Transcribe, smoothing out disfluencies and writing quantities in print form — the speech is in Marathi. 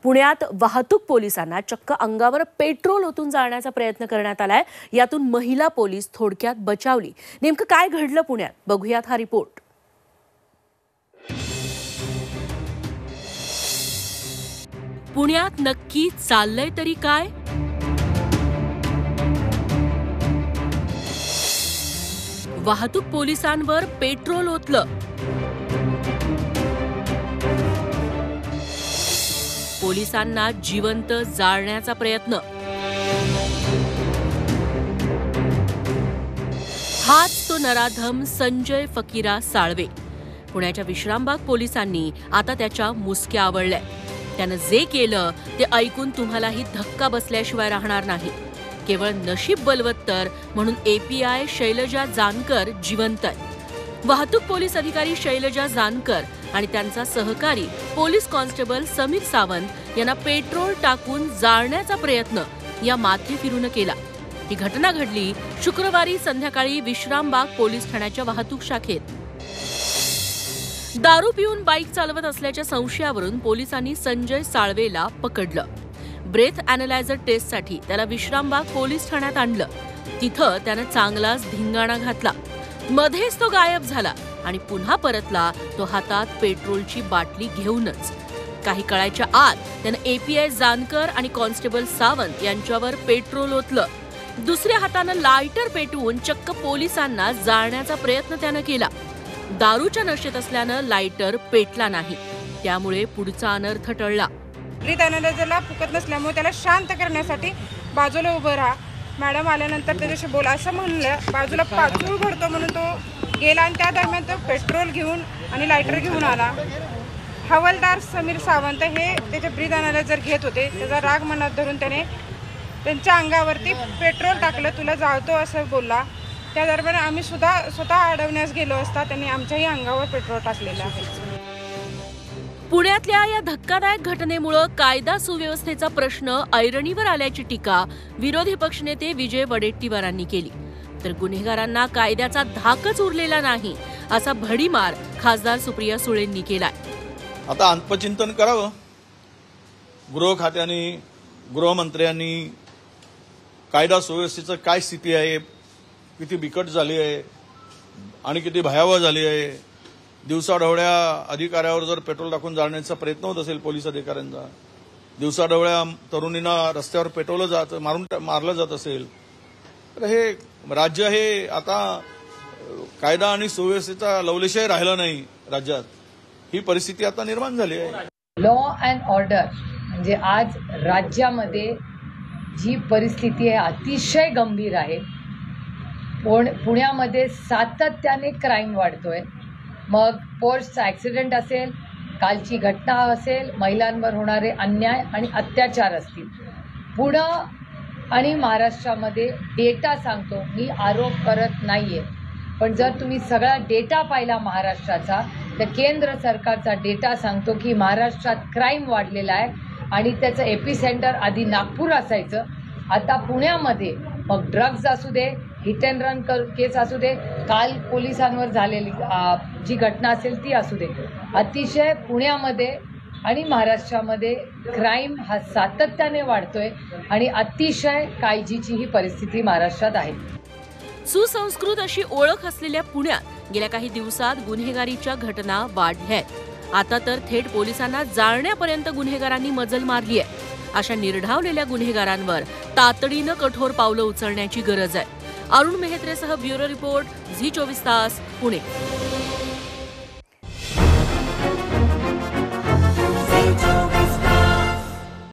पुण्यात वाहतूक पोलिसांना चक्क अंगावर पेट्रोल ओतून जाळण्याचा प्रयत्न करण्यात आलाय। यातून महिला पोलीस थोडक्यात बचावली। नेमकं काय घडलं पुण्यात, बघूयात हा रिपोर्ट। पुण्यात नक्की चाललंय तरी काय? वाहतूक पोलिसांवर पेट्रोल ओतलं। पोलिसांना जिवंत जाळण्याचा प्रयत्न। हाच तो नराधम संजय फकीरा साळवे। पुण्याच्या विश्रामबाग पोलिसांनी आता त्याच्या मुसक्या आवळल्या। त्यानं जे केलं ते ऐकून तुम्हालाही धक्का बसल्याशिवाय राहणार नाही। केवळ नशीब बलवत्तर म्हणून एपीआय शैलजा जानकर जिवंत आहे। वाहतूक पोलीस अधिकारी शैलजा जानकर आणि त्यांचा सहकारी पोलीस कॉन्स्टेबल समीर सावंत यांना पेट्रोल टाकून जाळण्याचा प्रयत्न या माथे फिरून केला। ही घटना घडली शुक्रवारी संध्याकाळी विश्रामबाग पोलीस ठाण्याच्या वाहतूक शाखेत। दारू पिऊन बाईक चालवत असल्याच्या संशयावरून पोलिसांनी संजय साळवेला पकडलं। ब्रेथ अॅनालायझर टेस्टसाठी त्याला विश्रामबाग पोलीस ठाण्यात आणलं। तिथं त्यानं चांगलाच धिंगाणा घातला। मध्येच तो गायब झाला आणि पुन्हा परतला, तो हातात पेट्रोलची बाटली घेऊनच। काही कळायच्या आत त्यानं एपीआय जानकर आणि कॉन्स्टेबल सावंत यांच्यावर पेट्रोल ओतलं। दुसऱ्या हातानं लायटर पेटवून चक्क पोलिसांना जाळण्याचा प्रयत्न त्यानं केला। दारूच्या नशेत असल्यानं लायटर पेटला नाही, त्यामुळे पुढचा अनर्थ टळला। ब्रीथ अॅनालायझरला फुकत नसल्यामुळे त्याला शांत करण्यासाठी बाजूला उभं राहा, मॅडम आल्यानंतर त्याच्याशी बोला असं म्हणलं। बाजूला पाचूळ भरतो म्हणून तो गेला आणि त्या दरम्यान तो पेट्रोल घेऊन आणि लायटर घेऊन आला। हवालदार समीर सावंत हे त्याचे ब्रीथ अॅनालायझर घेत होते। त्याचा राग मनात धरून त्याने त्यांच्या अंगावरती पेट्रोल टाकलं। तुला जाळतो असं बोलला। त्या दरम्यान आम्ही स्वतः अडवण्यास गेलो असता त्यांनी आमच्याही अंगावर पेट्रोल टाकलेलं आहे। पुण्यातल्या या धक्कादायक घटनेमुळे कायदा सुव्यवस्थेचा प्रश्न ऐरणीवर आल्याची टीका विरोधी पक्षनेते विजय वडेट्टीवारांनी केली। तर गुन्हेगारांना कायद्याचा धाकच उरलेला नाही असा भडीमार खासदार सुप्रिया सुळेंनी केलाय। आता आत्मचिंतन करावं। गृह खात्याने, गृहमंत्र्यांनी कायदा सुव्यवस्थेचं काय स्थिती आहे, किती बिकट झाली आहे आणि किती भयावह झाली आहे। दिवसाढवळ्या अधिकाऱ्यावर जर पेट्रोल टाकून जाळण्याचा प्रयत्न होत असेल पोलीस अधिकाऱ्यांचा, दिवसाढवळ्या तरुणींना रस्त्यावर पेटवलं मारलं जात असेल, तर हे राज्य हे आता कायदा आणि सुव्यवस्थेचा लवलेशही राहिला नाही राज्यात। ही परिस्थिती आता निर्माण झाली आहे। लॉ अँड ऑर्डर म्हणजे आज राज्यामध्ये जी परिस्थिती आहे अतिशय गंभीर आहे। पुण्यामध्ये सातत्याने क्राईम वाढतोय। मग पोस्टचा ॲक्सिडेंट असेल, कालची घटना असेल, महिलांवर होणारे अन्याय आणि अत्याचार असतील। पुणे आणि महाराष्ट्रामध्ये डेटा सांगतो, मी आरोप करत नाहीये, पण जर तुम्ही सगळा डेटा पाहिला महाराष्ट्राचा तर केंद्र सरकारचा डेटा सांगतो की महाराष्ट्रात क्राईम वाढलेला आहे आणि त्याचं एपिसेंटर आधी नागपूर असायचं, आता पुण्यामध्ये मग ड्रग्ज असू दे, हिट अँड रन केस असू दे, काल पोलिसांवर झालेली जी घटना असेल ती असू दे, अतिशय पुण्यामध्ये आणि महाराष्ट्रामध्ये क्राईम हा सातत्याने वाढतोय आणि अतिशय काळजीची ही परिस्थिती महाराष्ट्रात आहे। सुसंस्कृत अशी ओळख असलेल्या पुण्यात गेल्या काही दिवसात गुन्हेगारीच्या घटना वाढल्यात। आता तर थेट पोलिसांना जाळण्यापर्यंत गुन्हेगारांनी मजल मारली आहे। अशा निर्ढावलेल्या गुन्हेगारांवर तातडीनं कठोर पावलं उचलण्याची गरज आहे। अरुण मेहत्रेसह ब्युरो रिपोर्ट, झी 24 तास, पुणे।